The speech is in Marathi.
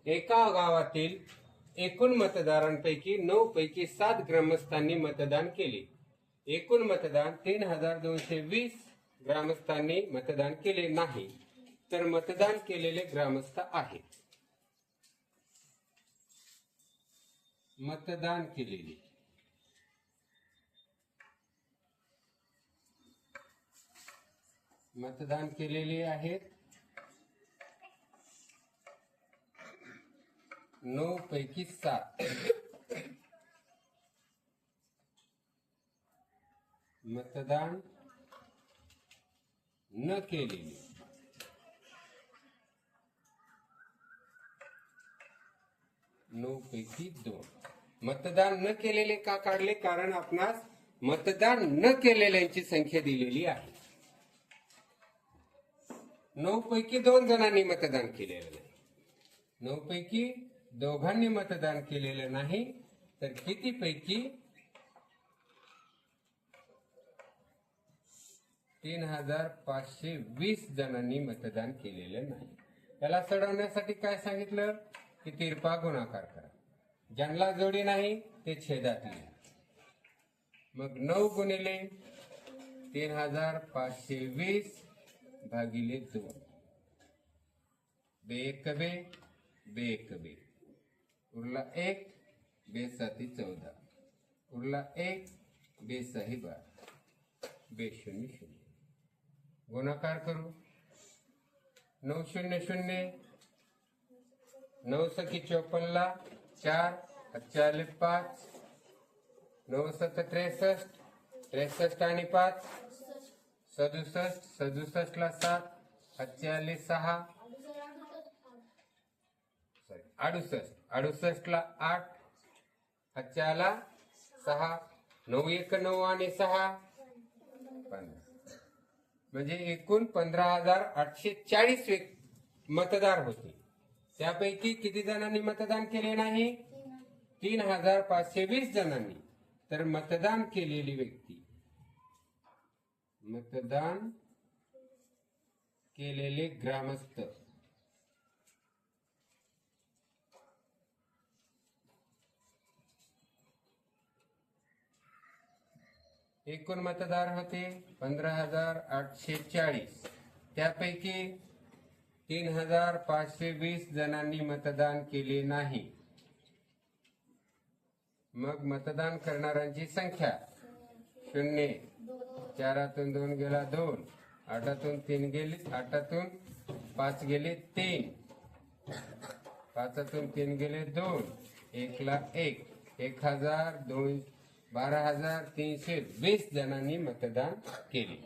एका गावातील एकूण मतदारांपैकी 9 पैकी 7 ग्रामस्थांनी मतदान केले. एकूण मतदान 3220 ग्रामस्थांनी मतदान केले नाही, तर मतदान केलेले ग्रामस्थ आहेत. मतदान केलेले आहेत 9 पैकी 7. मतदान न केलेले 9 पैकी 2. मतदान न केलेले का काढले? कारण आपणास मतदान न केलेल्यांची संख्या दिलेली आहे. 9 पैकी 2 जणांनी मतदान केलेलं नाही. 9 पैकी दोघांनी मतदान केलेलं नाही, तर किती पैकी? 3520 जणांनी मतदान केलेलं नाही. त्याला सोडवण्यासाठी काय सांगितलं की तिरपा गुणाकार करा. ज्यांना जोडी नाही ते छेदात लिहा. मग 9 गुणिले 3520 भागिले 2. बे एक बे उरला 1, बे 7 14, उरला 1, बे 6 12, बे 0 0. गुणाकार करू. 9 0 0, 9 सखी 54 ला 4, 4 5, 9 7 63, 63 आणि 5 67, 67 ला 7, 48 6, 68, 68 ला 8, 4 ला 6, 9 1 9 आणि 6 15. म्हणजे एकूण 15,840 मतदार होते. त्यापैकी किती जणांनी मतदान केले नाही? 3520 जणांनी. तर मतदान केलेली व्यक्ती, मतदान केलेले ग्रामस्थ एकूण मतदार होते 15,840. त्यापैकी 3520 जणांनी मतदान केले नाही. मग मतदान करणाऱ्यांची संख्या 0, 4तून 2 गेला 2, 8तून 3 गेले, 8तून 5 गेले 3, 5तून 3 गेले 2, 1 ला 1, 12,320 जणांनी मतदान केले.